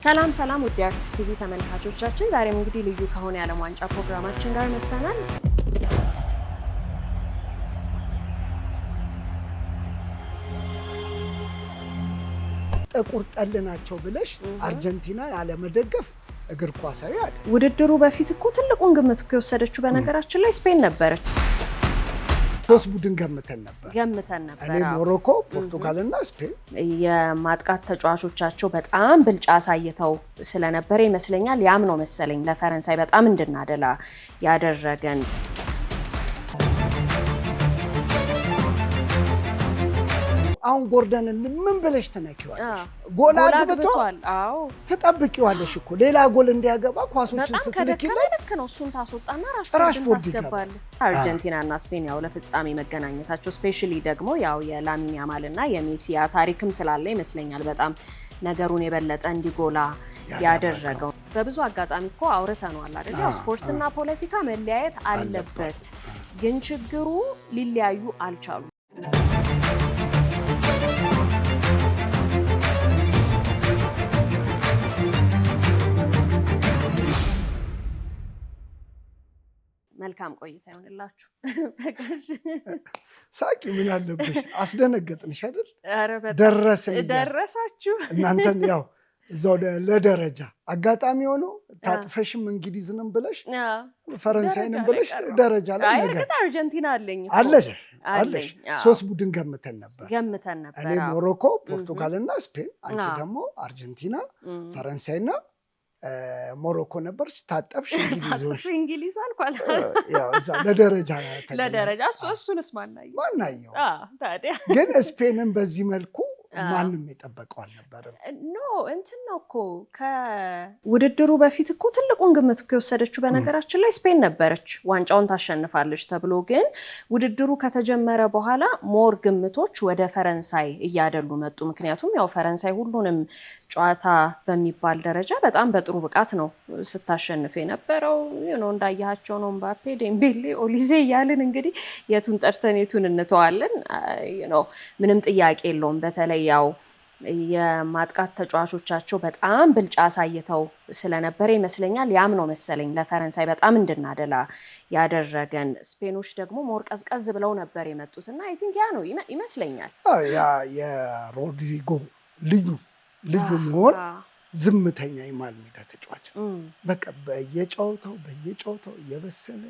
ሰላም ሰላም ውድ አርቲስት ቲቪ ተመልካቾቻችን ዛሬም እንግዲህ ልዩ ከሆነ የዓለም ዋንጫ ፕሮግራማችን ጋር መጥተናል። ጥቁር ጠል ናቸው ብለሽ አርጀንቲና ያለ መደገፍ እግር ኳሳዊ አይደል? ውድድሩ በፊት እኮ ትልቁን ግምት እኮ የወሰደችው በነገራችን ላይ ስፔን ነበረች። ሶስት ቡድን ገምተን ነበር። እኔ ሞሮኮ፣ ፖርቱጋልና ስፔን። የማጥቃት ተጫዋቾቻቸው በጣም ብልጫ አሳይተው ስለነበረ ይመስለኛል ያም ነው መሰለኝ ለፈረንሳይ በጣም እንድናደላ ያደረገን። አሁን ጎርደንን ምን ብለሽ ተነኪዋለሽ? ጎል አግብቷል። አዎ ተጠብቂዋለሽ እኮ ሌላ ጎል እንዲያገባ ኳሶችን ስትልኪለት ልክ ነው። እሱን ታስወጣና ራሽፎርድ ታስገባል። አርጀንቲናና ስፔን ያው ለፍጻሜ መገናኘታቸው ስፔሻሊ ደግሞ ያው የላሚን ያማልና የሜሲ ታሪክም ስላለ ይመስለኛል በጣም ነገሩን የበለጠ እንዲጎላ ያደረገው። በብዙ አጋጣሚ እኮ አውርተናል አይደል? ያው ስፖርትና ፖለቲካ መለያየት አለበት፣ ግን ችግሩ ሊለያዩ አልቻሉም። መልካም ቆይታ ይሆንላችሁ። ሳቂ ምን አለብሽ? አስደነገጥንሽ አይደል? ኧረ ደረሳችሁ እናንተን ያው እዛው ለደረጃ አጋጣሚ ሆኖ ታጥፈሽም እንግሊዝንም ብለሽ ፈረንሳይንም ብለሽ ደረጃ ላይ ነገር አርጀንቲና አለሽ። ሶስት ቡድን ገምተን ነበር። እኔ ሞሮኮ፣ ፖርቱጋልና ስፔን፣ አንቺ ደግሞ አርጀንቲና፣ ፈረንሳይና ሞሮኮ ነበርሽ። ታጠፍሽ እንግሊዝ አልኳል። ያው እዛ ለደረጃ እሱንስ ማናየው ታዲያ። ግን ስፔንን በዚህ መልኩ ማንም የጠበቀው አልነበረም። ኖ እንትን ነው እኮ ከውድድሩ በፊት እኮ ትልቁን ግምት እኮ የወሰደችው በነገራችን ላይ ስፔን ነበረች ዋንጫውን ታሸንፋለች ተብሎ። ግን ውድድሩ ከተጀመረ በኋላ ሞር ግምቶች ወደ ፈረንሳይ እያደሉ መጡ። ምክንያቱም ያው ፈረንሳይ ሁሉንም ጨዋታ በሚባል ደረጃ በጣም በጥሩ ብቃት ነው ስታሸንፍ የነበረው። እንዳያቸው ነው ምባፔ፣ ዴምቤሌ፣ ኦሊዜ እያልን እንግዲህ የቱን ጠርተን የቱን እንተዋለን። ምንም ጥያቄ የለውም። በተለይ ያው የማጥቃት ተጫዋቾቻቸው በጣም ብልጫ አሳይተው ስለነበረ ይመስለኛል ያም ነው መሰለኝ ለፈረንሳይ በጣም እንድናደላ ያደረገን። ስፔኖች ደግሞ ሞር ቀዝቀዝ ብለው ነበር የመጡትና አይ ቲንክ ያ ነው ይመስለኛል ያ የሮድሪጎ ልዩ መሆን ዝምተኛ የመሃል ሜዳ ተጫዋች በቃ በየጨዋታው እየበሰለ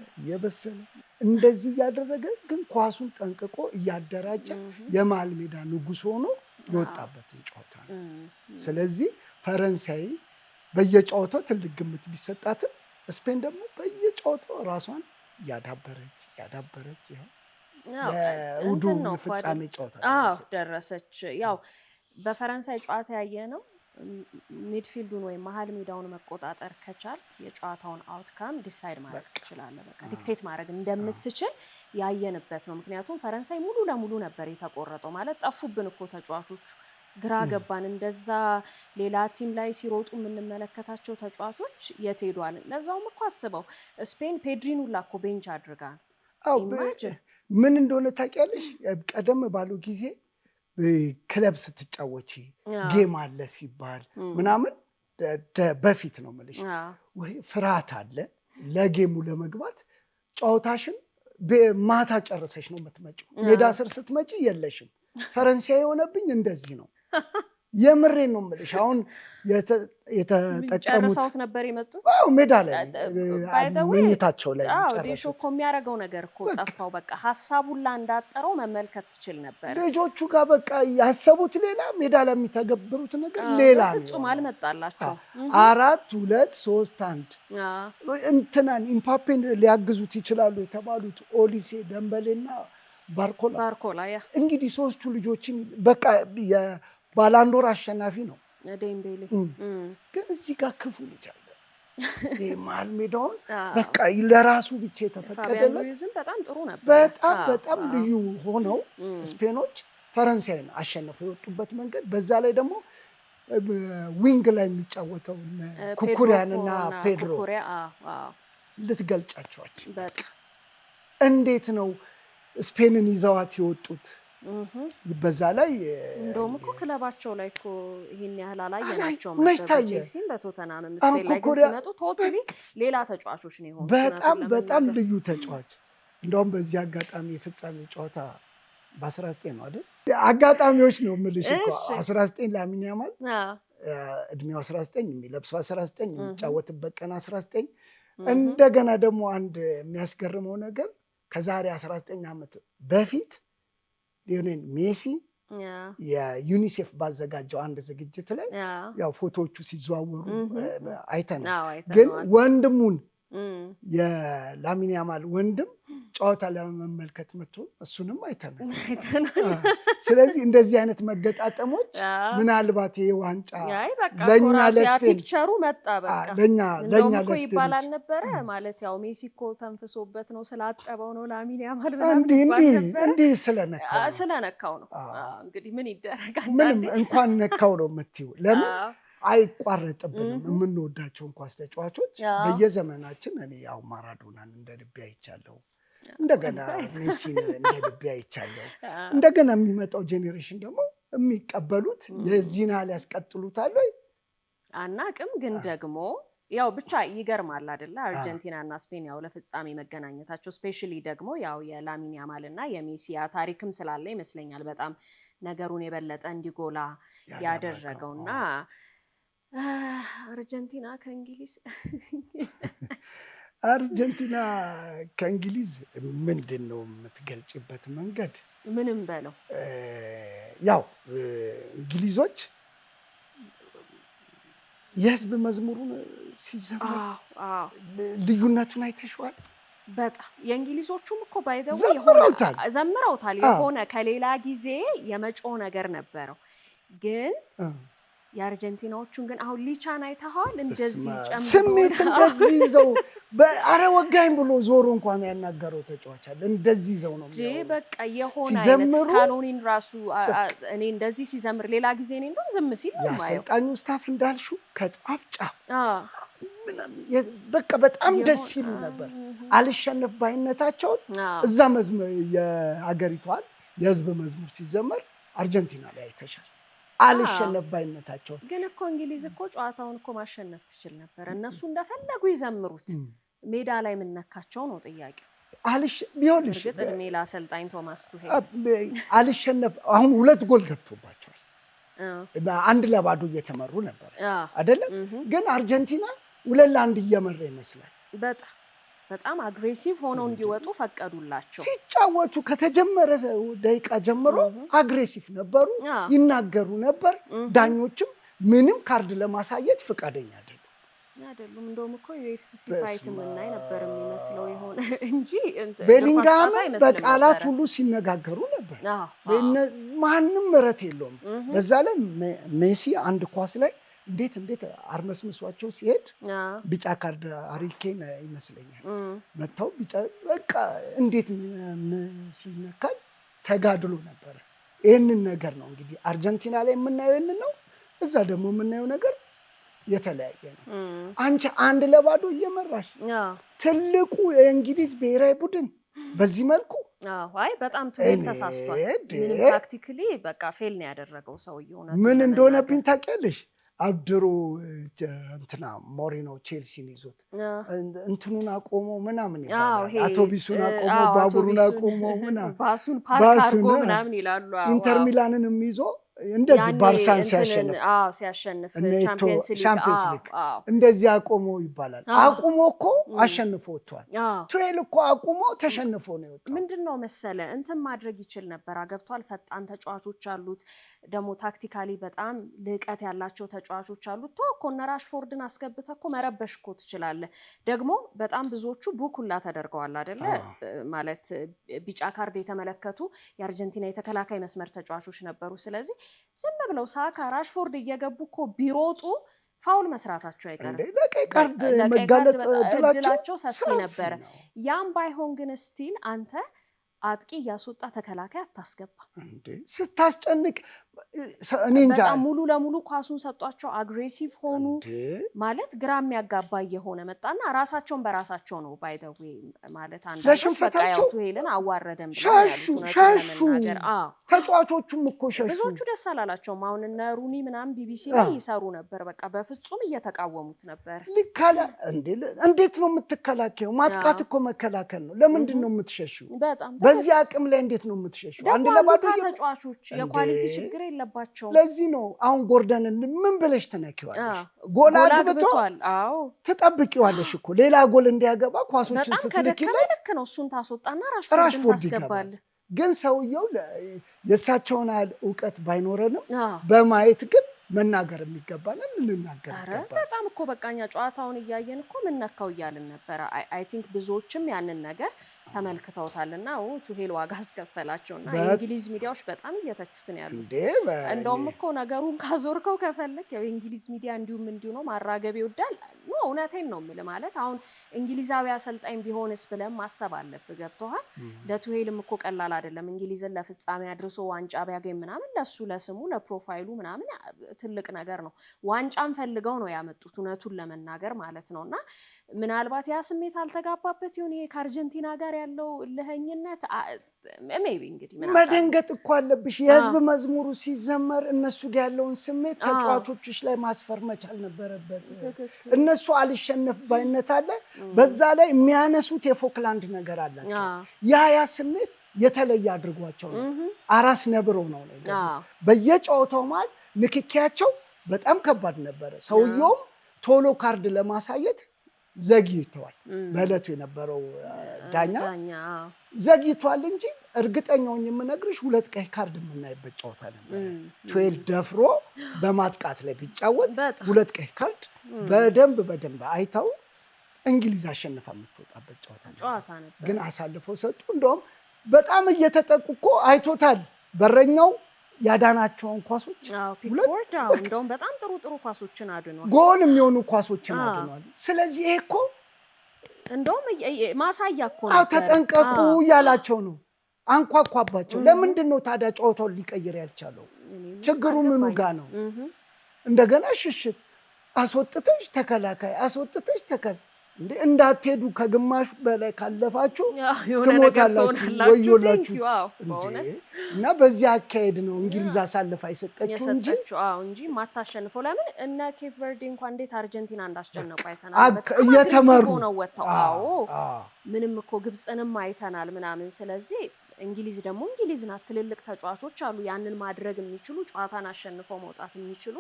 እንደዚህ እያደረገ ግን ኳሱን ጠንቅቆ እያደራጀ የመሃል ሜዳ ንጉስ ሆኖ የወጣበት ጨዋታ ነው። ስለዚህ ፈረንሳይ በየጨዋታው ትልቅ ግምት ቢሰጣትም ስፔን ደግሞ በየጨዋታው ራሷን እያዳበረች ይኸው ለውዱ ፍጻሜ ጨዋታ ደረሰች። ያው በፈረንሳይ ጨዋታ ያየ ነው ሚድፊልዱን ወይም መሀል ሜዳውን መቆጣጠር ከቻል የጨዋታውን አውትካም ዲሳይድ ማድረግ ትችላለህ። በቃ ዲክቴት ማድረግ እንደምትችል ያየንበት ነው። ምክንያቱም ፈረንሳይ ሙሉ ለሙሉ ነበር የተቆረጠው። ማለት ጠፉብን እኮ ተጫዋቾቹ፣ ግራ ገባን። እንደዛ ሌላ ቲም ላይ ሲሮጡ የምንመለከታቸው ተጫዋቾች የት ሄዷል? ለዛውም እኮ አስበው ስፔን ፔድሪን ሁላ እኮ ቤንች አድርጋ ምን እንደሆነ ታውቂያለሽ? ቀደም ባለው ጊዜ ክለብ ስትጫወቺ ጌም አለ ሲባል ምናምን በፊት ነው የምልሽ ወይ ፍርሃት አለ ለጌሙ ለመግባት። ጨዋታሽን ማታ ጨርሰሽ ነው የምትመጪው። ሜዳ ስር ስትመጪ የለሽም። ፈረንሳይ የሆነብኝ እንደዚህ ነው። የምሬን ነው የምልሽ። አሁን ጨርሰውት ነበር የመጡት ሜዳ ላይ መኝታቸው ላይ ዴሾ እኮ የሚያደርገው ነገር እኮ ጠፋው። በቃ ሀሳቡን እንዳጠረው መመልከት ትችል ነበር። ልጆቹ ጋር በቃ ያሰቡት ሌላ፣ ሜዳ ላይ የሚተገብሩት ነገር ሌላ ነው። ፍጹም አልመጣላቸው። 4-2-3-1 እንትናን ኢምፓፔን ሊያግዙት ይችላሉ የተባሉት ኦሊሴ፣ ደምበሌና ባርኮላ እንግዲህ ሶስቱ ልጆችን በቃ ባላንዶር አሸናፊ ነው ዴምቤሌ። ግን እዚህ ጋር ክፉ ልጅ አለ። መሀል ሜዳውን በቃ ለራሱ ብቻ የተፈቀደለት በጣም ጥሩ ነበር። በጣም ልዩ ሆነው ስፔኖች ፈረንሳይን አሸነፈው የወጡበት መንገድ። በዛ ላይ ደግሞ ዊንግ ላይ የሚጫወተው ኩኩሪያንና ፔድሮ ልትገልጫቸዋች እንዴት ነው ስፔንን ይዘዋት የወጡት? በዛ ላይ እንደውም እኮ ክለባቸው ላይ እኮ ይሄን ያህል አላየናቸውም። በቼልሲም በቶተናምም ስፔን ላይ ግን ሲመጡ ቶታሊ ሌላ ተጫዋቾች ነው የሆኑት። በጣም ልዩ ተጫዋች። እንደውም በዚህ አጋጣሚ የፍጻሜ ጨዋታ በ19 ነው አይደል? አጋጣሚዎች ነው የምልሽ እኮ 19 ላሚን ያማል እድሜው 19 የሚለብሰው 19 የሚጫወትበት ቀን 19 እንደገና ደግሞ አንድ የሚያስገርመው ነገር ከዛሬ 19 ዓመት በፊት ሊዮኔል ሜሲ የዩኒሴፍ ባዘጋጀው አንድ ዝግጅት ላይ ያው ፎቶዎቹ ሲዘዋወሩ አይተናል። ግን ወንድሙን የላሚን ያማል ወንድም ጨዋታ ለመመልከት መጥቶ እሱንም አይተናል። ስለዚህ እንደዚህ አይነት መገጣጠሞች ምናልባት ይሄ ዋንጫ ለኛ ለስፔን ፒክቸሩ መጣ። በቃ ለኛ ለስፔን ይባላል ነበረ ማለት ያው ሜሲ እኮ ተንፍሶበት ነው ስላጠበው ነው ላሚን ያማል እንዲህ ስለነካው ነው። እንግዲህ ምን ይደረጋል? ምንም እንኳን ነካው ነው የምትይው። ለምን አይቋረጥብንም? የምንወዳቸውን ኳስ ተጫዋቾች በየዘመናችን እኔ ያው ማራዶናን እንደ ልቤ አይቻለሁ፣ እንደገና ሜሲን እንደ ልቤ አይቻለሁ። እንደገና የሚመጣው ጄኔሬሽን ደግሞ የሚቀበሉት የዚህን ያህል ያስቀጥሉታል ወይ አናቅም። ግን ደግሞ ያው ብቻ ይገርማል አይደለ? አርጀንቲና እና ስፔን ያው ለፍጻሜ መገናኘታቸው ስፔሻሊ ደግሞ ያው የላሚን ያማል እና የሜሲ ታሪክም ስላለ ይመስለኛል በጣም ነገሩን የበለጠ እንዲጎላ ያደረገውና አርጀንቲና ከእንግሊዝ ምንድን ነው የምትገልጭበት መንገድ? ምንም በለው ያው እንግሊዞች የህዝብ መዝሙሩን ሲዘምሩ ልዩነቱን አይተሽዋል? በጣም የእንግሊዞቹም እኮ ባይደው ዘምረውታል። የሆነ ከሌላ ጊዜ የመጮህ ነገር ነበረው ግን የአርጀንቲናዎቹን ግን አሁን ሊቻን አይተኸዋል? እንደዚህ ጨምሮ ስሜት እንደዚህ ይዘው አረ ወጋኝ ብሎ ዞሮ እንኳን ያናገረው ተጫዋች አለ። እንደዚህ ይዘው ነው በቃ የሆነ አይነት ስካሎኒን ራሱ እኔ እንደዚህ ሲዘምር ሌላ ጊዜ እኔ እንደውም ዝም ሲል ነው የማየው። አሰልጣኙ ስታፍ እንዳልሽው ከጫፍ ጫፍ በቃ በጣም ደስ ይሉ ነበር። አልሸነፍ ባይነታቸውን እዛ መዝሙር የሀገሪቷን የህዝብ መዝሙር ሲዘመር አርጀንቲና ላይ አይተሻል። አልሸነፍ ባይነታቸው ግን እኮ እንግሊዝ እኮ ጨዋታውን እኮ ማሸነፍ ትችል ነበር። እነሱ እንደፈለጉ ይዘምሩት ሜዳ ላይ ምንነካቸው ነው ጥያቄ። ቢሆንሽ እርግጥ እድሜ ለአሰልጣኝ ቶማስ ቱሄል አልሸነፍ አሁን 2 ጎል ገብቶባቸዋል። 1-0 እየተመሩ ነበር አይደለም? ግን አርጀንቲና 2-1 እየመራ ይመስላል። በጣም አግሬሲቭ ሆነው እንዲወጡ ፈቀዱላቸው። ሲጫወቱ ከተጀመረ ደቂቃ ጀምሮ አግሬሲቭ ነበሩ፣ ይናገሩ ነበር። ዳኞችም ምንም ካርድ ለማሳየት ፈቃደኛ አይደሉም። እንደውም እኮ ዩኤፍሲ ፋይት ምናይ ነበር የሚመስለው የሆነ እንጂ ቤሊንጋም በቃላት ሁሉ ሲነጋገሩ ነበር። ማንም ምረት የለውም። በዛ ላይ ሜሲ አንድ ኳስ ላይ እንዴት አርመስምሷቸው ሲሄድ ቢጫ ካርድ አሪኬን ይመስለኛል መታው ቢጫ በቃ እንዴት ሲነካል ተጋድሎ ነበር። ይሄንን ነገር ነው እንግዲህ አርጀንቲና ላይ የምናየው ነው። እዛ ደግሞ የምናየው ነገር የተለያየ ነው። አንቺ 1-0 እየመራሽ ትልቁ የእንግሊዝ ብሔራዊ ቡድን በዚህ መልኩ አይ በጣም ቱሄል ተሳስቷል። ምንም ታክቲካሊ በቃ ፌል ነው ያደረገው ሰውየው። ምን እንደሆነብኝ ታውቂያለሽ? አብድሮ እንትና ሞሪኖ ቼልሲን ይዞት እንትኑን አቆሞ ምናምን ይላል። አውቶቡሱን አቆሞ ባቡሩን አቆሞ ምናምን ባሱን ፓርክ አርጎ ምናምን ይላሉ። ኢንተር ሚላንንም ይዞ እንደዚህ ባርሳን ሲያሸንፍ ቻምፒየንስ ሊግ እንደዚህ አቆሞ ይባላል። አቁሞ እኮ አሸንፎ ወጥቷል። ቱሄል እኮ አቁሞ ተሸንፎ ነው የወጣው። ምንድነው መሰለ እንትን ማድረግ ይችል ነበር። አገብቷል። ፈጣን ተጫዋቾች አሉት። ደግሞ ታክቲካሊ በጣም ልቀት ያላቸው ተጫዋቾች አሉት። እኮ እነ ራሽፎርድን አስገብተህ እኮ መረበሽ እኮ ትችላለህ። ደግሞ በጣም ብዙዎቹ ቡኩላ ተደርገዋል አይደለ? ማለት ቢጫ ካርድ የተመለከቱ የአርጀንቲና የተከላካይ መስመር ተጫዋቾች ነበሩ። ስለዚህ ዝም ብለው ሳካ ራሽፎርድ እየገቡ እኮ ቢሮጡ ፋውል መስራታቸው አይቀርም። ለቀይ ካርድ መጋለጥ እድላቸው ሰፊ ነበር። ያም ባይሆን ግን ስቲል አንተ አጥቂ እያስወጣ ተከላካይ አታስገባ እንዴ? ስታስጨንቅ እኔ እንጃ በጣም ሙሉ ለሙሉ ኳሱን ሰጧቸው፣ አግሬሲቭ ሆኑ ማለት ግራ የሚያጋባ የሆነ መጣና ራሳቸውን በራሳቸው ነው ባይ ዘ ዌይ ማለት አንዳንዶች በቃ ያው ቱሄልን አዋረደም ብለው ሸሹ። ተጫዋቾቹም እኮ ሸሹ። ብዙዎቹ ደስ አላላቸውም። አሁን እነ ሩኒ ምናምን ቢቢሲ ላይ ይሰሩ ነበር። በቃ በፍጹም እየተቃወሙት ነበር። ልካለ እንዴት ነው የምትከላከየው? ማጥቃት እኮ መከላከል ነው። ለምንድን ነው የምትሸሽው? በዚህ አቅም ላይ እንዴት ነው የምትሸሽው? አንድ ለባዶ ተጫዋቾች የኳሊቲ ችግር የለባቸው። ለዚህ ነው አሁን ጎርደንን ምን ብለሽ ትነኪዋለሽ? ጎል አግብቷል። አዎ ትጠብቂዋለሽ እኮ ሌላ ጎል እንዲያገባ ኳሶችን ስትልኪለት ልክ ነው። እሱን ታስወጣና ራሽፎርድን ታስገባለህ። ግን ሰውየው የእሳቸውን ያህል እውቀት ባይኖረንም በማየት ግን መናገር የሚገባልን ልናገር ይገባል። በጣም እኮ በቃኛ ጨዋታውን እያየን እኮ ምን ነካው እያልን ነበረ። አይ ቲንክ ብዙዎችም ያንን ነገር ተመልክተውታልና ቱሄል ዋጋ አስከፈላቸውና የእንግሊዝ ሚዲያዎች በጣም እየተቹት ነው ያሉት። እንደውም እኮ ነገሩን ካዞርከው ከፈለክ ያው የእንግሊዝ ሚዲያ እንዲሁ ነው ማራገብ ይወዳል። እውነቴን ነው የምልህ። ማለት አሁን እንግሊዛዊ አሰልጣኝ ቢሆንስ ብለን ማሰብ አለብህ። ገብቶሃል? ለቱሄልም እኮ ቀላል አይደለም። እንግሊዝን ለፍጻሜ አድርሶ ዋንጫ ቢያገኝ ምናምን ለሱ ለስሙ ለፕሮፋይሉ ምናምን ትልቅ ነገር ነው። ዋንጫን ፈልገው ነው ያመጡት እውነቱን ለመናገር ማለት ነውና ምናልባት ያ ስሜት አልተጋባበት ይሁን ይሄ ከአርጀንቲና ጋር ያለው ልህኝነት ሜቢ እንግዲህ መደንገጥ እኮ አለብሽ። የህዝብ መዝሙሩ ሲዘመር እነሱ ጋር ያለውን ስሜት ተጫዋቾችሽ ላይ ማስፈር መቻል ነበረበት። እነሱ አልሸነፍ ባይነት አለ። በዛ ላይ የሚያነሱት የፎክላንድ ነገር አላቸው። ያ ስሜት የተለየ አድርጓቸው ነው። አራስ ነብረው ነው በየጨዋታው ማለት ንክኪያቸው በጣም ከባድ ነበረ። ሰውየውም ቶሎ ካርድ ለማሳየት ዘግይቷል። በእለቱ የነበረው ዳኛ ዘግይቷል እንጂ እርግጠኛውን የምነግርሽ 2 ቀይ ካርድ የምናይበት ጨዋታ ነበር። ቱሄል ደፍሮ በማጥቃት ላይ ቢጫወት 2 ቀይ ካርድ በደንብ አይተው እንግሊዝ አሸንፋ የምትወጣበት ጨዋታ ነበር። ግን አሳልፈው ሰጡ። እንደውም በጣም እየተጠቁ እኮ አይቶታል በረኛው ያዳናቸውን ኳሶች ፒክፎርድ እንደውም በጣም ጥሩ ኳሶችን አድኗል። ጎል የሚሆኑ ኳሶችን አድኗል። ስለዚህ ይሄ እኮ እንደውም ማሳያ እኮ ነው። ተጠንቀቁ ያላቸው ነው። አንኳኳባቸው። ለምንድን ነው ታዲያ ጨዋታውን ሊቀይር ያልቻለው? ችግሩ ምኑ ጋር ነው? እንደገና ሽሽት አስወጥተሽ ተከላካይ አስወጥተሽ እንዳትሄዱ ከግማሽ በላይ ካለፋችሁ ትሞታላችሁ ወዮላችሁ። እና በዚህ አካሄድ ነው እንግሊዝ አሳልፋ የሰጠችው እንጂ ማታሸንፈው። ለምን እነ ኬፕ ቨርዴ እንኳን እንዴት አርጀንቲና እንዳስጨነቁ አይተናል። እየተመሩ ነው ወጣው። ምንም እኮ ግብፅንም አይተናል ምናምን። ስለዚህ እንግሊዝ ደግሞ እንግሊዝ ናት። ትልልቅ ተጫዋቾች አሉ ያንን ማድረግ የሚችሉ ጨዋታን አሸንፈው መውጣት የሚችሉ።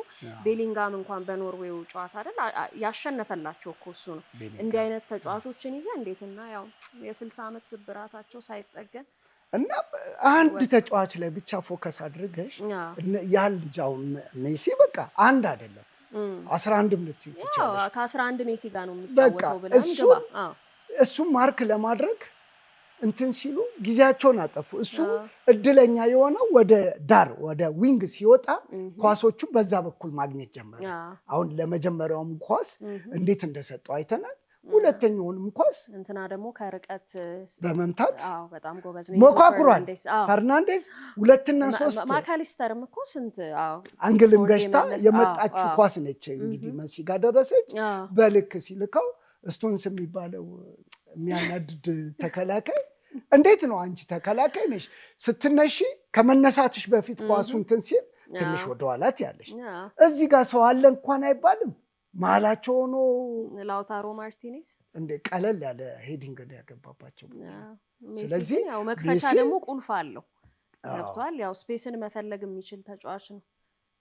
ቤሊንጋም እንኳን በኖርዌው ጨዋታ አይደል ያሸነፈላቸው እኮ እሱ ነው። እንዲህ አይነት ተጫዋቾችን ይዘ እንዴትና ያው የ60 ዓመት ስብራታቸው ሳይጠገን እና አንድ ተጫዋች ላይ ብቻ ፎከስ አድርገሽ ያን ልጅ አሁን ሜሲ በቃ አንድ አይደለም 11 ምት ይችላል። ከ11 ሜሲ ጋር ነው የሚጫወተው ብለን እሱ ማርክ ለማድረግ እንትን ሲሉ ጊዜያቸውን አጠፉ። እሱ እድለኛ የሆነው ወደ ዳር ወደ ዊንግ ሲወጣ ኳሶቹ በዛ በኩል ማግኘት ጀመረ። አሁን ለመጀመሪያውም ኳስ እንዴት እንደሰጠው አይተናል። ሁለተኛውንም ኳስ እንትና ደግሞ ከርቀት በመምታት በጣም ጎበዝ ነው። ሞካክሯል ፈርናንዴዝ 2 እና 3 ማካሊስተርም እኮ ስንት አንግልም ገሽታ የመጣችው ኳስ ነች። እንግዲህ መሲ ጋር ደረሰች። በልክ ሲልከው ስቶንስ የሚባለው የሚያናድድ ተከላካይ እንዴት ነው አንቺ ተከላካይ ነሽ ስትነሺ ከመነሳትሽ በፊት ኳሱ እንትን ሲል ትንሽ ወደ ኋላት ያለሽ እዚህ ጋር ሰው አለ እንኳን አይባልም። መሀላቸው ሆኖ ላውታሮ ማርቲኔዝ እንደ ቀለል ያለ ሄዲንግ ነው ያገባባቸው። ስለዚህ ያው መክፈቻ ደግሞ ቁልፍ አለው። ገብቷል። ያው ስፔስን መፈለግ የሚችል ተጫዋች ነው።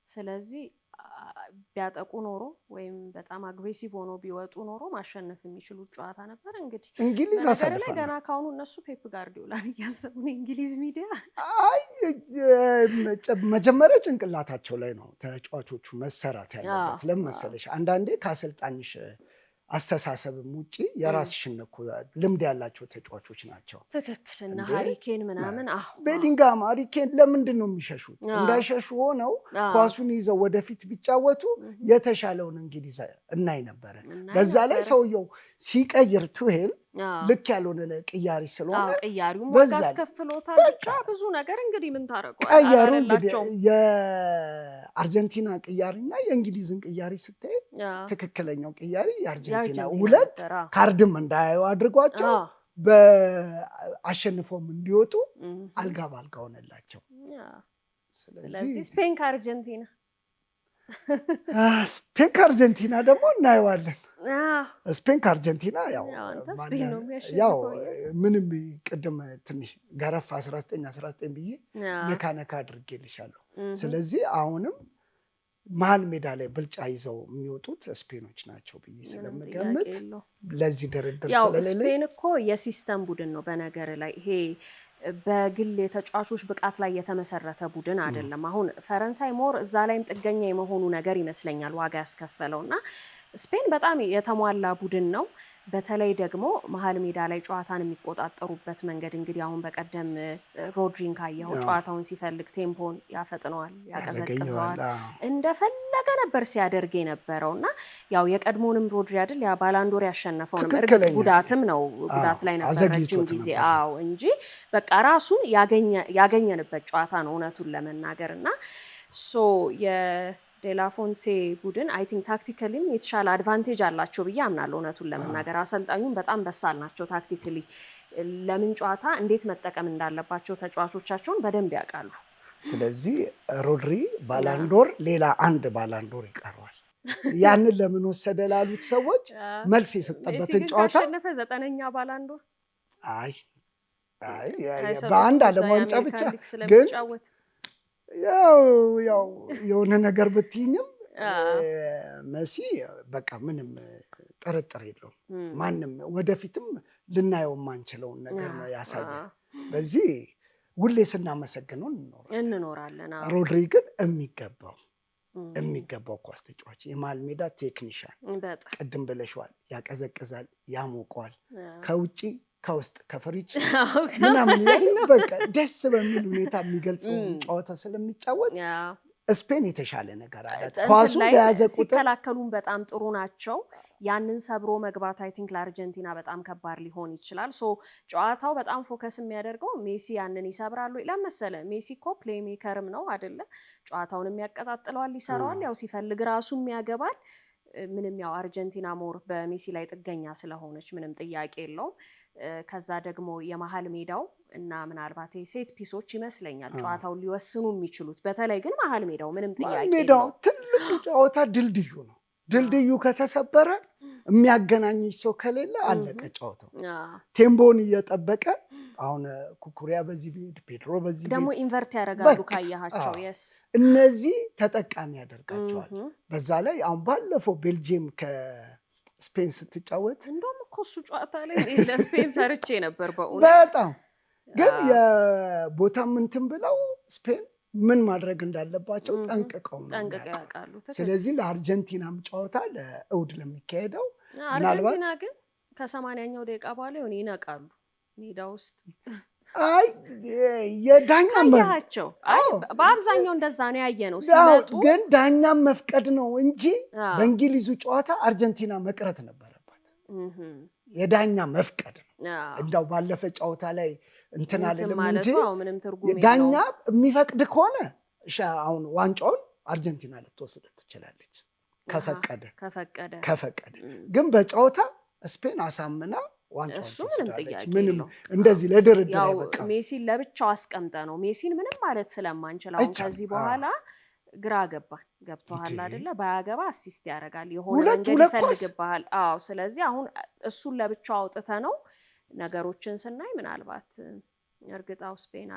ስለዚህ ቢያጠቁ ኖሮ ወይም በጣም አግሬሲቭ ሆኖ ቢወጡ ኖሮ ማሸነፍ የሚችሉ ጨዋታ ነበር። እንግዲህ እንግሊዝ አሳልፋ ላይ ገና ካሁኑ እነሱ ፔፕ ጋርዲዮላን እያሰቡ ነው እንግሊዝ ሚዲያ። መጀመሪያ ጭንቅላታቸው ላይ ነው ተጫዋቾቹ መሰራት ያለበት። ለምን መሰለሽ አንዳንዴ ከአሰልጣኝሽ አስተሳሰብም ውጪ የራስሽን እኮ ልምድ ያላቸው ተጫዋቾች ናቸው። ትክክል። እና ሃሪኬን ምናምን ቤሊንጋም ሃሪኬን ለምንድን ነው የሚሸሹት? እንዳይሸሹ ሆነው ኳሱን ይዘው ወደፊት ቢጫወቱ የተሻለውን እንግሊዝ እናይ ነበረ። በዛ ላይ ሰውየው ሲቀይር ቱሄል ልክ ያልሆነ ቅያሪ ስለሆነ ቅያሪውም ዋጋ አስከፍሎታል። ብቻ ብዙ ነገር እንግዲህ ምን ታረቀዋል ቀያሩ እንግዲህ የአርጀንቲና ቅያሪና የእንግሊዝን ቅያሪ ስታይ ትክክለኛው ቅያሪ የአርጀንቲና 2 ካርድም እንዳያዩ አድርጓቸው በአሸንፎም እንዲወጡ አልጋ ባልጋ ሆነላቸው። ስለዚህ ስፔን ከአርጀንቲና ደግሞ እናየዋለን። ስፔን ከአርጀንቲና ያው ምንም ቅድም ትንሽ ገረፍ 19 ብዬ ነካ አድርጌልሻለሁ። ስለዚህ አሁንም መሀል ሜዳ ላይ ብልጫ ይዘው የሚወጡት ስፔኖች ናቸው ብዬ ስለምገምት ለዚህ ድርድር ስለሌለ ስፔን እኮ የሲስተም ቡድን ነው። በነገር ላይ ይሄ በግል የተጫዋቾች ብቃት ላይ የተመሰረተ ቡድን አይደለም። አሁን ፈረንሳይ ሞር እዛ ላይም ጥገኛ የመሆኑ ነገር ይመስለኛል ዋጋ ያስከፈለውና ስፔን በጣም የተሟላ ቡድን ነው። በተለይ ደግሞ መሀል ሜዳ ላይ ጨዋታን የሚቆጣጠሩበት መንገድ እንግዲህ አሁን በቀደም ሮድሪን ካየው ጨዋታውን ሲፈልግ ቴምፖን ያፈጥነዋል፣ ያቀዘቅዘዋል፣ እንደፈለገ ነበር ሲያደርግ የነበረውና ያው የቀድሞንም ሮድሪ አይደል ያ ባላንዶር ያሸነፈው ነው። እርግጥ ጉዳትም ነው፣ ጉዳት ላይ ነበር ረጅም ጊዜ እንጂ በቃ ራሱን ያገኘንበት ጨዋታ ነው እውነቱን ለመናገርና ዴላፎንቴ ቡድን አይ ቲንክ ታክቲካሊም የተሻለ አድቫንቴጅ አላቸው ብዬ አምናለሁ። እውነቱን ለመናገር አሰልጣኙም በጣም በሳል ናቸው ታክቲካሊ። ለምን ጨዋታ እንዴት መጠቀም እንዳለባቸው ተጫዋቾቻቸውን በደንብ ያውቃሉ። ስለዚህ ሮድሪ ባላንዶር ሌላ አንድ ባላንዶር ይቀረዋል። ያንን ለምን ወሰደ ላሉት ሰዎች መልስ የሰጠበትን ጨዋታ ያሸነፈ 9ኛ ባላንዶር በአንድ ዓለም ዋንጫ ብቻ ግን ያው የሆነ ነገር ብትይኝም መሲ በቃ ምንም ጥርጥር የለውም። ማንም ወደፊትም ልናየው የማንችለውን ነገር ነው ያሳየን። በዚህ ሁሌ ስናመሰግነው እንኖራለን። ሮድሪ ግን የሚገባው ኳስ ተጫዋች፣ የመሀል ሜዳ ቴክኒሻን፣ ቅድም ብለሽዋል፣ ያቀዘቅዛል፣ ያሞቀዋል፣ ከውጪ ከውስጥ ከፍሪጅ ምናምን በቃ ደስ በሚል ሁኔታ የሚገልጸው ጨዋታ ስለሚጫወት ስፔን የተሻለ ነገር አላት። ኳሱ በያዘ ቁጥር ሲከላከሉም በጣም ጥሩ ናቸው። ያንን ሰብሮ መግባት አይ ቲንክ ለአርጀንቲና በጣም ከባድ ሊሆን ይችላል። ጨዋታው በጣም ፎከስ የሚያደርገው ሜሲ ያንን ይሰብራሉ ለመሰለ። ሜሲ እኮ ፕሌይ ሜከርም ነው አይደለ? ጨዋታውን የሚያቀጣጥለዋል፣ ይሰራዋል፣ ያው ሲፈልግ ራሱም ያገባል። ምንም ያው አርጀንቲና ሞር በሜሲ ላይ ጥገኛ ስለሆነች ምንም ጥያቄ የለውም። ከዛ ደግሞ የመሀል ሜዳው እና ምናልባት ሴት ፒሶች ይመስለኛል ጨዋታውን ሊወስኑ የሚችሉት። በተለይ ግን መሀል ሜዳው ምንም ጥያቄ የለውም። ትልቁ ጨዋታ ድልድዩ ነው። ድልድዩ ከተሰበረ የሚያገናኝሽ ሰው ከሌለ አለቀ ጨዋታው። ቴምቦን እየጠበቀ አሁን ኩኩሪያ በዚህ ቢሄድ ፔድሮ በዚህ ደግሞ ኢንቨርት ያደርጋሉ ካያቸው። እነዚህ ተጠቃሚ ያደርጋቸዋል። በዛ ላይ አሁን ባለፈው ቤልጂየም ከስፔን ስትጫወት እንደውም እኮ እሱ ጨዋታ ላይ ለስፔን ፈርቼ ነበር በእውነት በጣም ግን የቦታ ምንትን ብለው ስፔን ምን ማድረግ እንዳለባቸው ጠንቅቀው ያውቃሉ። ስለዚህ ለአርጀንቲናም ጨዋታ ለእሑድ ለሚካሄደው አርጀንቲና ግን ከ80ኛው ደቂቃ በኋላ ይነቃሉ ሜዳ ውስጥ። የዳኛ ያቸው በአብዛኛው እንደዛ ነው ያየነው ሲመጡ። ግን ዳኛም መፍቀድ ነው እንጂ በእንግሊዙ ጨዋታ አርጀንቲና መቅረት ነበረባት። የዳኛ መፍቀድ ነው። እንዳው ባለፈ ጨዋታ ላይ እንትን አይደለም እንጂ ዳኛ የሚፈቅድ ከሆነ አሁን ዋንጫውን አርጀንቲና ልትወስድ ትችላለች ከፈቀደ። ግን በጨዋታ ስፔን አሳምና ዋንጫውን ትወስዳለች። ምንም እንደዚህ ለድርድር አይበቃም። ሜሲን ለብቻው አስቀምጠ ነው ሜሲን ምንም ማለት ስለማንችል አሁን ከዚህ በኋላ ግራ ገብቶሃል አይደለ? ባያገባ አሲስት ያደርጋል፣ የሆነ መንገድ ይፈልግብሃል። ስለዚህ አሁን እሱን ለብቻው አውጥተ ነው ነገሮችን ስናይ ምናልባት እርግጣው ስፔን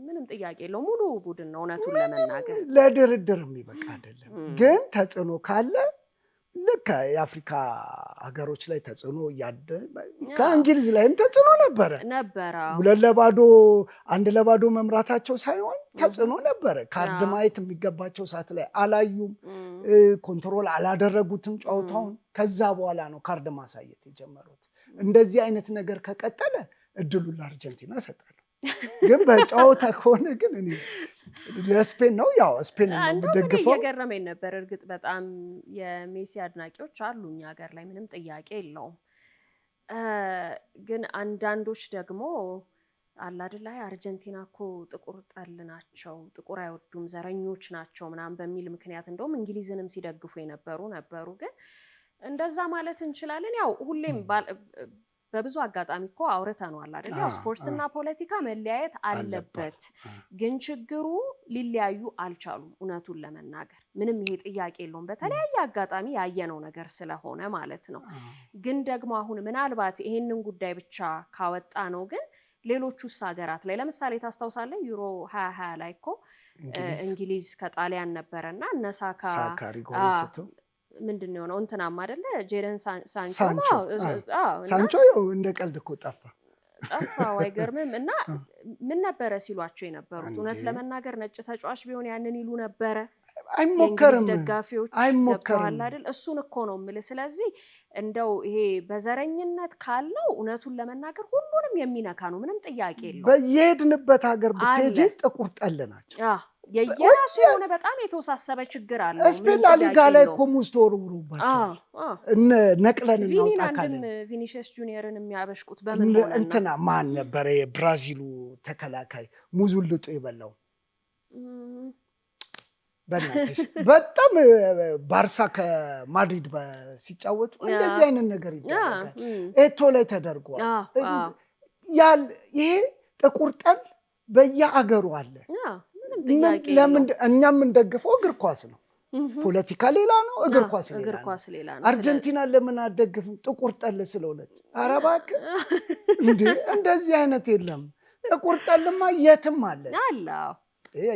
ምንም ጥያቄ የለው ሙሉ ቡድን ነው እውነቱን ለመናገር ለድርድር የሚበቃ አይደለም። ግን ተጽዕኖ ካለ ልክ የአፍሪካ ሀገሮች ላይ ተጽዕኖ ከእንግሊዝ ላይም ተጽዕኖ ነበረ 1-0 መምራታቸው ሳይሆን ተጽዕኖ ነበረ። ካርድ ማየት የሚገባቸው ሰዓት ላይ አላዩም፣ ኮንትሮል አላደረጉትም ጨዋታውን። ከዛ በኋላ ነው ካርድ ማሳየት የጀመሩት። እንደዚህ አይነት ነገር ከቀጠለ እድሉን ለአርጀንቲና እሰጣለሁ። ግን በጨዋታ ከሆነ ግን እኔ ለስፔን ነው ያው ስፔን ነው የምደግፈው። እየገረመኝ ነበር። እርግጥ በጣም የሜሲ አድናቂዎች አሉ እኛ ሀገር ላይ ምንም ጥያቄ የለውም። ግን አንዳንዶች ደግሞ አለ አይደል አርጀንቲና እኮ ጥቁር ጠል ናቸው፣ ጥቁር አይወዱም፣ ዘረኞች ናቸው ምናምን በሚል ምክንያት እንደውም እንግሊዝንም ሲደግፉ ነበሩ። ግን እንደዛ ማለት እንችላለን? ያው ሁሌም በብዙ አጋጣሚ እኮ አውርተናል አይደል? ያው ስፖርትና ፖለቲካ መለያየት አለበት። ግን ችግሩ ሊለያዩ አልቻሉም። እውነቱን ለመናገር ምንም ይሄ ጥያቄ የለውም። በተለያየ አጋጣሚ ያየነው ነገር ስለሆነ ማለት ነው። ግን ደግሞ አሁን ምናልባት ይሄንን ጉዳይ ብቻ ካወጣ ነው ግን ሌሎቹስ ሀገራት ላይ ለምሳሌ ታስታውሳለህ ዩሮ 2020 ላይ እኮ እንግሊዝ ከጣሊያን ነበረና እነሳካ ምንድነው የሆነው እንትናም አይደለ ጄደን ሳንቾ እንደ ቀልድ እኮ ጠፋ አይገርምም? እና ምን ነበረ ሲሏቸው የነበሩት እውነት ለመናገር ነጭ ተጫዋች ቢሆን ያንን ይሉ ነበረ። አይሞከርም ደጋፊዎች አይሞከርም አይደል? እሱን እኮ ነው የምልህ። ስለዚህ እንደው ይሄ በዘረኝነት ካለው እውነቱን ለመናገር ሁሉንም የሚነካ ነው፣ ምንም ጥያቄ የለውም። በየሄድንበት ሀገር ብትሄጂ ጥቁር ጠል ናቸው። የየራሱ የሆነ በጣም የተወሳሰበ ችግር አለ። ስፔን ላሊጋ ላይ እኮ ሙዝ ተወርውሮባቸው ነቅለን እናውጣካለን። ቪኒሲየስ ጁኒየርን የሚያበሽቁት በምን ሆነ? እንትና ማን ነበረ የብራዚሉ ተከላካይ ሙዙን ልጦ የበላው? በእናትሽ በጣም ባርሳ ከማድሪድ ሲጫወቱ እንደዚህ አይነት ነገር ይደረጋል። ኤቶ ላይ ተደርጓል። ይሄ ጥቁር ጠል በየአገሩ አለ። ለምን እኛ የምንደግፈው እግር ኳስ ነው። ፖለቲካ ሌላ ነው፣ እግር ኳስ ሌላ ነው። አርጀንቲና ለምን አደግፍም? ጥቁር ጠል ስለሆነች። ኧረ እባክህ እንደዚህ አይነት የለም። ጥቁር ጠልማ የትም አለ።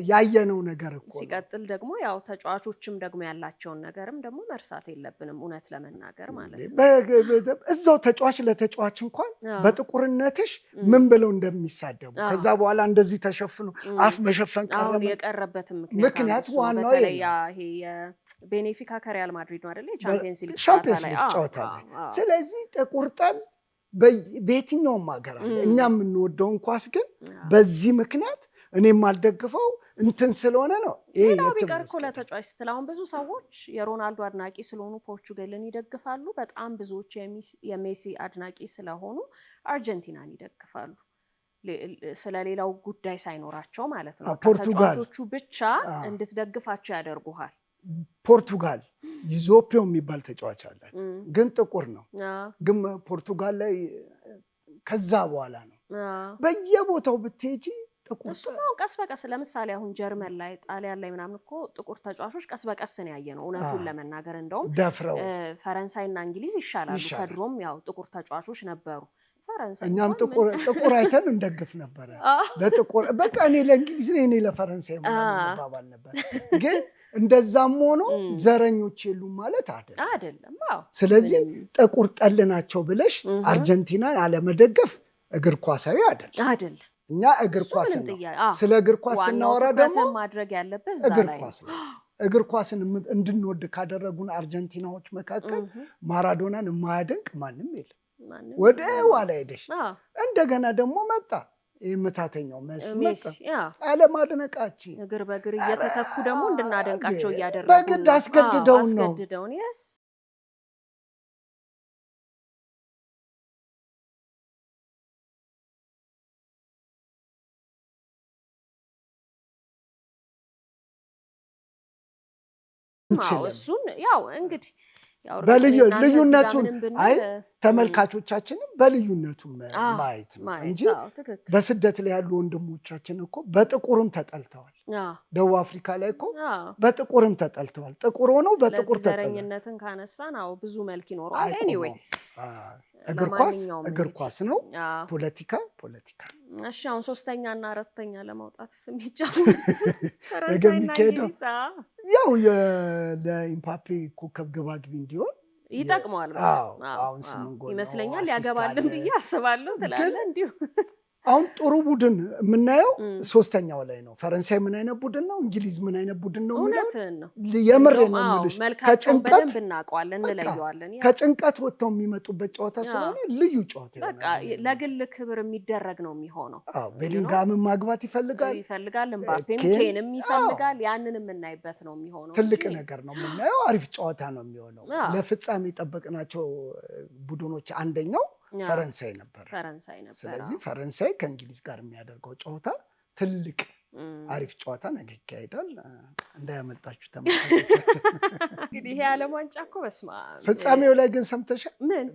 ያየነው ነገር እኮ ሲቀጥል ደግሞ ያው ተጫዋቾችም ደግሞ ያላቸውን ነገርም ደግሞ መርሳት የለብንም እውነት ለመናገር ማለት ነው። እዛው ተጫዋች ለተጫዋች እንኳን በጥቁርነትሽ ምን ብለው እንደሚሳደቡ ከዛ በኋላ እንደዚህ ተሸፍኑ አፍ መሸፈን ቀረበ። የቀረበትም ምክንያት ዋናው ይሄ የቤኔፊካ ከሪያል ማድሪድ ነው አይደል? ቻምፒየንስ ሊግ ጨዋታ ላይ። ስለዚህ ጥቁር ጠል በየትኛውም ሀገር አለ። እኛ የምንወደውን ኳስ ግን በዚህ ምክንያት እኔም አልደግፈው እንትን ስለሆነ ነው። ይሄ ቢቀር እኮ ለተጫዋች ስትል አሁን ብዙ ሰዎች የሮናልዶ አድናቂ ስለሆኑ ፖርቹጋልን ይደግፋሉ። በጣም ብዙዎች የሜሲ አድናቂ ስለሆኑ አርጀንቲናን ይደግፋሉ። ስለሌላው ጉዳይ ሳይኖራቸው ማለት ነው። ተጫዋቾቹ ብቻ እንድትደግፋቸው ያደርጉሃል። ፖርቱጋል ዩዞፔው የሚባል ተጫዋች አላት፣ ግን ጥቁር ነው። ግን ፖርቱጋል ላይ ከዛ በኋላ ነው በየቦታው ብትሄጂ እሱም ቀስ በቀስ ለምሳሌ አሁን ጀርመን ላይ ጣሊያን ላይ ምናምን እኮ ጥቁር ተጫዋቾች ቀስ በቀስ ነው ያየነው እውነቱን ለመናገር። እንደውም ፈረንሳይና እንግሊዝ ይሻላሉ። ከድሮም ያው ጥቁር ተጫዋቾች ነበሩ። እኛም ጥቁር አይተን እንደግፍ ነበረ። ለጥቁር በቃ እኔ ለእንግሊዝ እኔ ለፈረንሳይ ባባል ነበር። ግን እንደዛም ሆኖ ዘረኞች የሉም ማለት አይደለም። ስለዚህ ጥቁር ጠል ናቸው ብለሽ አርጀንቲናን አለመደገፍ እግር ኳሳዊ አይደለም። እኛ እግር ኳስ ነው። ስለ እግር ኳስ ስናወራ ደግሞ ማድረግ ያለበት እግር ኳስን እንድንወድ ካደረጉን አርጀንቲናዎች መካከል ማራዶናን የማያደንቅ ማንም የለም። ወደ ኋላ ሄደሽ እንደገና ደግሞ መጣ የምታተኛው መሲ አለማድነቃችን እግር በእግር እየተተኩ ደግሞ እንድናደንቃቸው እያደረጉ በግድ አስገድደውን ነው። እሱን ያው እንግዲህ በልዩነቱን ተመልካቾቻችንም በልዩነቱን ማየት ነው እንጂ በስደት ላይ ያሉ ወንድሞቻችን እኮ በጥቁርም ተጠልተዋል። ደቡብ አፍሪካ ላይ እኮ በጥቁርም ተጠልተዋል። ጥቁር ሆነው በጥቁር ተጠልተዋል። ዘረኝነትን ካነሳን ብዙ መልክ ይኖረዋል። ኤኒዌይ እግር ኳስ ነው፣ ፖለቲካ። እሺ አሁን ሶስተኛ እና አራተኛ ለማውጣት የሚጫወት የሚካሄደው ያው ለኢምባፔ ኮከብ ግብ አግቢ እንዲሆን ይጠቅመዋል። አሁን ይመስለኛል ያገባልን ብዬ አስባለሁ ትላለህ እንዲሁ። አሁን ጥሩ ቡድን የምናየው ሶስተኛው ላይ ነው። ፈረንሳይ ምን አይነት ቡድን ነው? እንግሊዝ ምን አይነት ቡድን ነው? እውነትህን ነው። የምሬን ነው የምልሽ። ከጭንቀት እናውቀዋለን፣ እንለየዋለን። ከጭንቀት ወጥተው የሚመጡበት ጨዋታ ስለሆነ ልዩ ጨዋታ ነው። በቃ ለግል ክብር የሚደረግ ነው የሚሆነው። ቤሊንጋምን ማግባት ይፈልጋል፣ ኤምባፔም ኬንም ይፈልጋል። ያንን የምናይበት ነው የሚሆነው። ትልቅ ነገር ነው የምናየው። አሪፍ ጨዋታ ነው የሚሆነው። ለፍጻሜ የጠበቅናቸው ቡድኖች አንደኛው ፈረንሳይ ነበር። ስለዚህ ፈረንሳይ ከእንግሊዝ ጋር የሚያደርገው ጨዋታ ትልቅ አሪፍ ጨዋታ ነገ ይካሄዳል። እንዳያመልጣችሁ ተመልካቾቻችን። እንግዲህ ይሄ ዓለም ዋንጫ እኮ በስማ ፍጻሜው ላይ ግን ሰምተሻል? ምን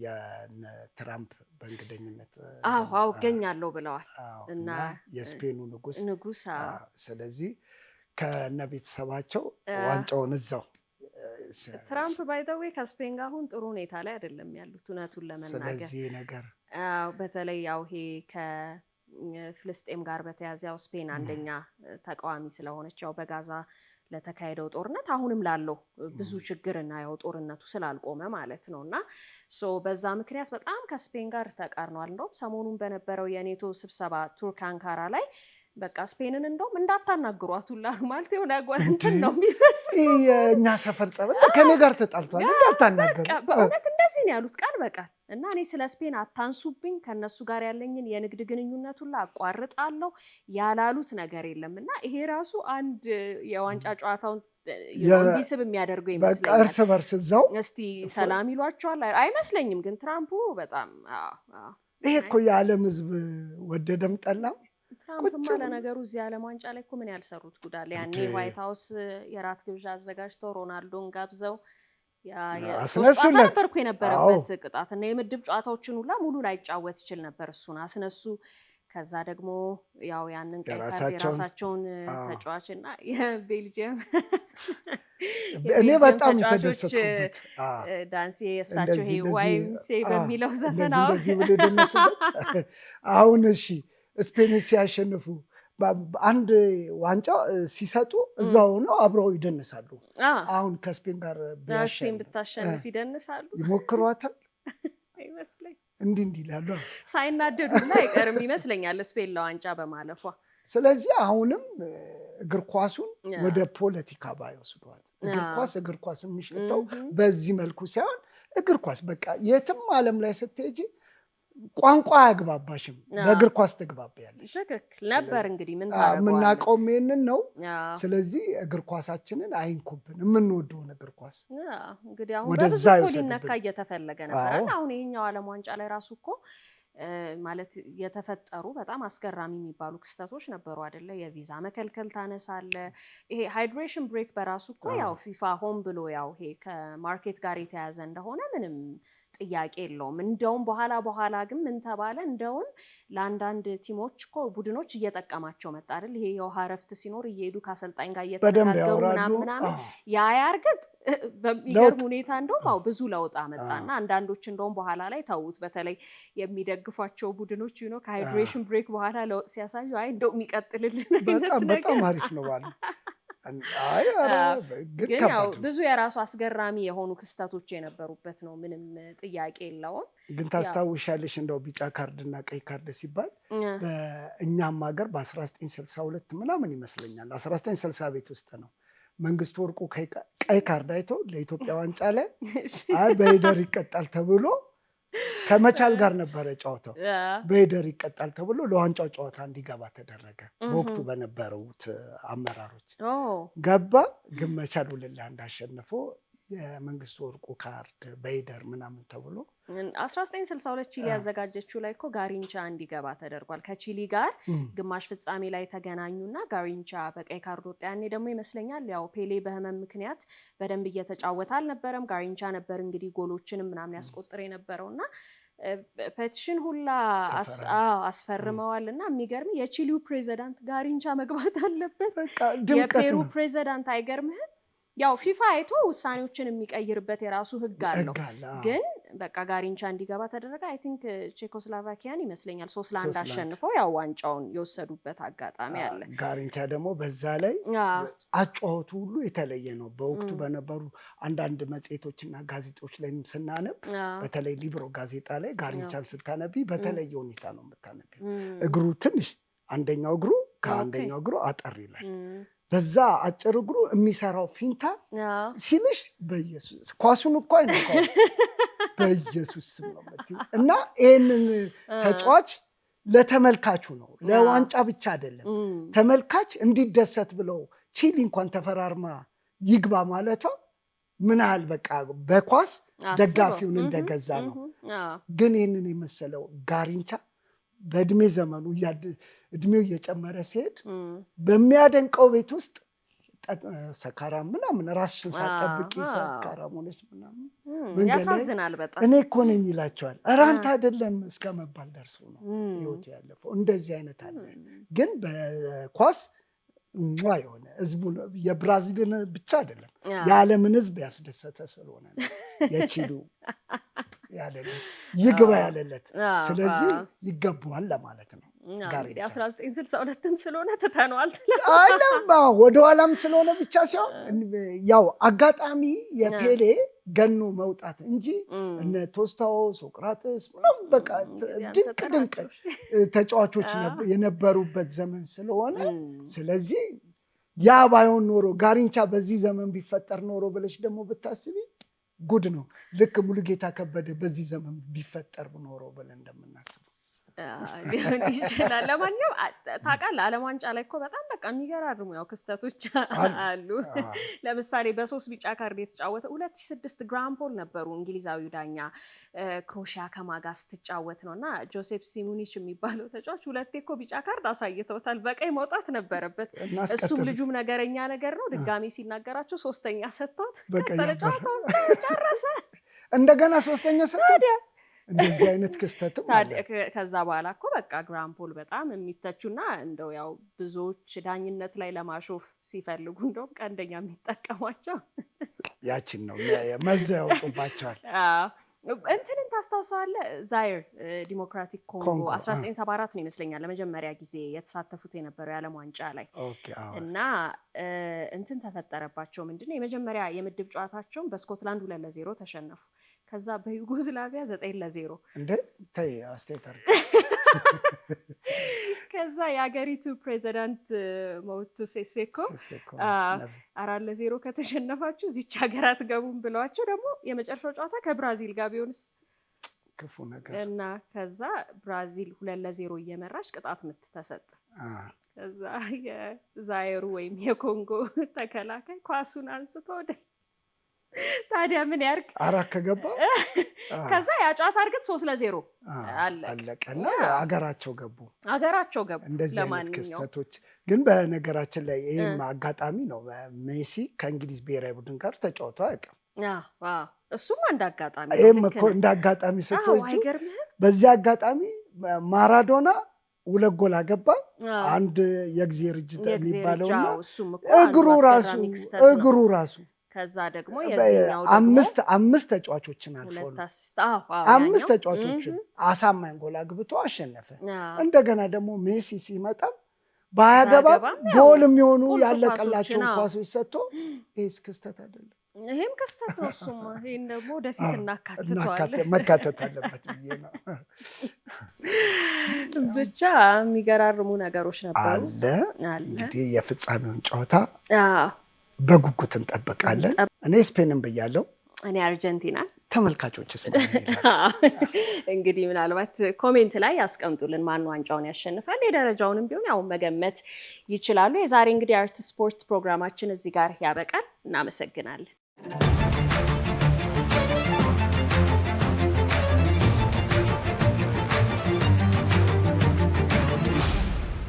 የትራምፕ በእንግደኝነት እገኛለሁ ብለዋል እና የስፔኑ ንጉስ ስለዚህ ከነ ቤተሰባቸው ዋንጫውን እዛው ትራምፕ ባይተዌ ከስፔን ጋር አሁን ጥሩ ሁኔታ ላይ አይደለም ያሉት እውነቱን ለመናገር። ስለዚህ ነገር በተለይ ያው ይሄ ከፍልስጤም ጋር በተያያዘ ያው ስፔን አንደኛ ተቃዋሚ ስለሆነች ያው በጋዛ ለተካሄደው ጦርነት አሁንም ላለው ብዙ ችግርና ያው ጦርነቱ ስላልቆመ ማለት ነውና በዛ ምክንያት በጣም ከስፔን ጋር ተቃርነዋል። እንደውም ሰሞኑን በነበረው የኔቶ ስብሰባ ቱርክ አንካራ ላይ በቃ ስፔንን እንደውም እንዳታናግሯት ሁላ ማለት የሆነ እንትን ነው የሚመስለው። የእኛ ሰፈር ጸበል ከኔ ጋር ተጣልቷል እንዳታናገሩ በእውነት እንደዚህ ነው ያሉት ቃል በቃል። እና እኔ ስለ ስፔን አታንሱብኝ፣ ከነሱ ጋር ያለኝን የንግድ ግንኙነት ሁላ አቋርጣለሁ ያላሉት ነገር የለም። እና ይሄ ራሱ አንድ የዋንጫ ጨዋታውን እንዲስብ የሚያደርገው ይመስለኛል። በቃ እርስ በርስ እዛው እስቲ ሰላም ይሏቸዋል አይመስለኝም። ግን ትራምፑ በጣም ይሄ እኮ የዓለም ሕዝብ ወደደም ጠላም ትራምፕማ ለነገሩ እዚህ ዓለም ዋንጫ ላይ እኮ ምን ያልሰሩት ጉዳል። ያኔ ዋይት ሀውስ የራት ግብዣ አዘጋጅተው ሮናልዶን ጋብዘው ጨዋታ ነበርኩ የነበረበት ቅጣት እና የምድብ ጨዋታዎችን ሁላ ሙሉ ላይጫወት ይችል ነበር። እሱን አስነሱ። ከዛ ደግሞ ያው ያንን የራሳቸውን ተጫዋችና የቤልጅየም እኔ በጣም ተደሰትኩበት ዳንሴ የእሳቸው ይሄ ዋይምሴ በሚለው ዘፈን አሁን እሺ ስፔን ሲያሸንፉ አንድ ዋንጫ ሲሰጡ እዛው ነው አብረው ይደንሳሉ። አሁን ከስፔን ጋር ስፔን ብታሸንፍ ይደንሳሉ። ይሞክሯታል አይመስለኝ እንዲህ ይላሉ። ሳይናደዱና አይቀርም ይመስለኛል ስፔን ለዋንጫ በማለፏ። ስለዚህ አሁንም እግር ኳሱን ወደ ፖለቲካ ባይወስዷት። እግር ኳስ የሚሸጠው በዚህ መልኩ ሳይሆን እግር ኳስ በቃ የትም ዓለም ላይ ስትሄጂ ቋንቋ አያግባባሽም፣ በእግር ኳስ ትግባቢያለሽ። ትክክል ነበር። እንግዲህ የምናውቀውም ይሄንን ነው። ስለዚህ እግር ኳሳችንን አይንኩብን፣ የምንወደውን እግር ኳስ እንግዲህ አሁን በብዙ ሊነካ እየተፈለገ ነበር። አሁን ይሄኛው ዓለም ዋንጫ ላይ ራሱ እኮ ማለት የተፈጠሩ በጣም አስገራሚ የሚባሉ ክስተቶች ነበሩ አይደለ? የቪዛ መከልከል ታነሳለ። ይሄ ሃይድሬሽን ብሬክ በራሱ እኮ ያው ፊፋ ሆን ብሎ ያው ይሄ ከማርኬት ጋር የተያዘ እንደሆነ ምንም ጥያቄ የለውም። እንደውም በኋላ ግን ምን ተባለ? እንደውም ለአንዳንድ ቲሞች እኮ ቡድኖች እየጠቀማቸው መጣ አይደል? ይሄ የውሃ እረፍት ሲኖር እየሄዱ ከአሰልጣኝ ጋር እየተነጋገሩ ምናምን ያርግጥ በሚገርም ሁኔታ እንደውም ብዙ ለውጥ አመጣና አንዳንዶች እንደውም በኋላ ላይ ተውት። በተለይ የሚደግፏቸው ቡድኖች ከሃይድሬሽን ብሬክ በኋላ ለውጥ ሲያሳዩ አይ እንደው የሚቀጥልልን በጣም አሪፍ ነው ባሉ ግን ያው ብዙ የራሱ አስገራሚ የሆኑ ክስተቶች የነበሩበት ነው። ምንም ጥያቄ የለውም። ግን ታስታውሻለሽ እንደው ቢጫ ካርድ እና ቀይ ካርድ ሲባል በእኛም ሀገር በ1962 ምናምን ይመስለኛል 1960 ቤት ውስጥ ነው መንግስቱ ወርቁ ቀይ ካርድ አይቶ ለኢትዮጵያ ዋንጫ ላይ በሂደር ይቀጣል ተብሎ ከመቻል ጋር ነበረ ጨዋታው። በሂደር ይቀጣል ተብሎ ለዋንጫው ጨዋታ እንዲገባ ተደረገ። በወቅቱ በነበሩት አመራሮች ገባ። ግን መቻል 2-1 አሸንፎ የመንግስቱ ወርቁ ካርድ በሂደር ምናምን ተብሎ 1962 ቺሊ ያዘጋጀችው ላይ እኮ ጋሪንቻ እንዲገባ ተደርጓል። ከቺሊ ጋር ግማሽ ፍጻሜ ላይ ተገናኙና ጋሪንቻ በቀይ ካርድ ወጣ። ያኔ ደግሞ ይመስለኛል ያው ፔሌ በህመም ምክንያት በደንብ እየተጫወተ አልነበረም። ጋሪንቻ ነበር እንግዲህ ጎሎችንም ምናምን ያስቆጥር የነበረውና ፔቲሽን ሁላ አስፈርመዋልና የሚገርም የቺሊው ፕሬዚዳንት ጋሪንቻ መግባት አለበት። የፔሩ ፕሬዚዳንት አይገርምህም? ያው ፊፋ አይቶ ውሳኔዎችን የሚቀይርበት የራሱ ህግ አለው። ግን በቃ ጋሪንቻ እንዲገባ ተደረገ። አይ ቲንክ ቼኮስሎቫኪያን ይመስለኛል 3-1 አሸንፈው ያው ዋንጫውን የወሰዱበት አጋጣሚ አለ። ጋሪንቻ ደግሞ በዛ ላይ አጫወቱ ሁሉ የተለየ ነው። በወቅቱ በነበሩ አንዳንድ መጽሔቶችና ጋዜጦች ላይ ስናነብ በተለይ ሊብሮ ጋዜጣ ላይ ጋሪንቻን ስታነቢ በተለየ ሁኔታ ነው የምታነቢው። እግሩ ትንሽ አንደኛው እግሩ ከአንደኛው እግሩ አጠር ይላል። በዛ አጭር እግሩ የሚሰራው ፊንታ ሲልሽ በኢየሱስ ኳሱን እኮ አይነካው በኢየሱስ ስም ነው የምትይው። እና ይሄንን ተጫዋች ለተመልካቹ ነው ለዋንጫ ብቻ አይደለም ተመልካች እንዲደሰት ብለው ቺሊ እንኳን ተፈራርማ ይግባ ማለቷ ምን ያህል በቃ በኳስ ደጋፊውን እንደገዛ ነው። ግን ይህንን የመሰለው ጋሪንቻ በእድሜ ዘመኑ እድሜው እየጨመረ ሲሄድ በሚያደንቀው ቤት ውስጥ ሰካራም ምናምን ራስሽን ሳትጠብቂ ሰካራም ሆነች ምናምን ያሳዝናል በጣም። እኔ እኮ ነኝ ይላቸዋል። ኧረ አንተ አይደለም እስከ መባል ደርሶ ነው ህይወቱ ያለፈው። እንደዚህ አይነት አለ። ግን በኳስ የሆነ ህዝቡን የብራዚልን ብቻ አይደለም የዓለምን ህዝብ ያስደሰተ ስለሆነ ነው የቺሉ ያለለት ይግባ ያለለት። ስለዚህ ይገባዋል ለማለት ነው። እንግዲህ 1962ም ስለሆነ ትተነዋል አለማ ወደኋላም ስለሆነ ብቻ ሲሆን ያው አጋጣሚ የፔሌ ገኖ መውጣት እንጂ እነ ቶስታው ሶቅራጥስ ምናምን በቃ ድንቅ ተጫዋቾች የነበሩበት ዘመን ስለሆነ ስለዚህ ያ ባይሆን ኖሮ ጋሪንቻ በዚህ ዘመን ቢፈጠር ኖሮ ብለሽ ደግሞ ብታስቢ ጉድ ነው። ልክ ሙሉጌታ ከበደ በዚህ ዘመን ቢፈጠር ኖሮ ብለን እንደምናስበው ሊሆን ይችላል። ለማንኛውም ታውቃለህ ዓለም ዋንጫ ላይ እኮ በጣም በቃ የሚገራርሙ ያው ክስተቶች አሉ። ለምሳሌ በ3 ቢጫ ካርድ የተጫወተ 2006 ግራምፖል ነበሩ እንግሊዛዊው ዳኛ ክሮሺያ ከማጋ ስትጫወት ነውና ጆሴፍ ሲሙኒች የሚባለው ተጫዋች 2 እኮ ቢጫ ካርድ አሳይተውታል። በቀይ መውጣት ነበረበት። እሱም ልጁም ነገረኛ ነገር ነው። ድጋሚ ሲናገራቸው 3ኛ ሰጥቷት ተጫውተው ጨረሰ። እንደገና 3ኛ ሰጥቷት እንደዚህ አይነት ክስተትም አለ። ከዛ በኋላ እኮ በቃ ግራምፖል በጣም የሚተቹና እንደው ያው ብዙዎች ዳኝነት ላይ ለማሾፍ ሲፈልጉ እንደውም ቀንደኛ የሚጠቀሟቸው ያችን ነው መዘ ያወጡባቸዋል። እንትንን ታስታውሰዋለህ? ዛይር ዲሞክራቲክ ኮንጎ 1974 ነው ይመስለኛል ለመጀመሪያ ጊዜ የተሳተፉት የነበረው የዓለም ዋንጫ ላይ እና እንትን ተፈጠረባቸው። ምንድነው የመጀመሪያ የምድብ ጨዋታቸውን በስኮትላንድ 2-0 ተሸነፉ። ከዛ በዩጎዝላቪያ 9-0 እንዴ ታይ አስቴታር ከዛ የሀገሪቱ ፕሬዚዳንት ሞቱ ሴሴኮ 4-0 ከተሸነፋችሁ እዚች ሀገር አትገቡም ብለዋቸው ደግሞ የመጨረሻው ጨዋታ ከብራዚል ጋር ቢሆንስ ክፉ ነገር እና ከዛ ብራዚል 2-0 እየመራች ቅጣት ምት ተሰጠ። ከዛ የዛይሩ ወይም የኮንጎ ተከላካይ ኳሱን አንስቶ ወደ ታዲያ ምን ያርግ አራት ከገባ ከዛ ያ ጨዋታ አርግጥ 3-0 አለቀና አገራቸው ገቡ። እንደዚህ አይነት ክስተቶች ግን በነገራችን ላይ ይሄም አጋጣሚ ነው። ሜሲ ከእንግሊዝ ብሔራዊ ቡድን ጋር ተጫውቶ አያውቅም። እሱም አንድ አጋጣሚ ነው። ይሄም እኮ እንደ አጋጣሚ ስትወስጂ በዚህ አጋጣሚ ማራዶና 2 ጎል አገባ። አንድ የእግዚአብሔር እጅ የሚባለው እግሩ ራሱ ከዛ ደግሞ የዚህኛው ደግሞ 5 ተጫዋቾችን አልፎ 5 ተጫዋቾችን አሳማኝ ጎል አግብቶ አሸነፈ። እንደገና ደግሞ ሜሲ ሲመጣ ባያገባ ጎል የሚሆኑ ያለቀላቸው ኳሶች ሰጥቶ ይሄስ ክስተት አይደለም? ይሄም ክስተት ነው። እሱማ ይሄን ደግሞ ወደፊት እናካትተዋለን። መካተት አለበት ብዬ ነው። ብቻ የሚገራርሙ ነገሮች ነበሩ አለ። እንግዲህ የፍጻሜውን ጨዋታ በጉጉት እንጠብቃለን። እኔ ስፔንን ብያለሁ። እኔ አርጀንቲና። ተመልካቾችስ እንግዲህ ምናልባት ኮሜንት ላይ ያስቀምጡልን ማን ዋንጫውን ያሸንፋል። የደረጃውንም ቢሆን ያው መገመት ይችላሉ። የዛሬ እንግዲህ አርት ስፖርት ፕሮግራማችን እዚህ ጋር ያበቃል። እናመሰግናለን።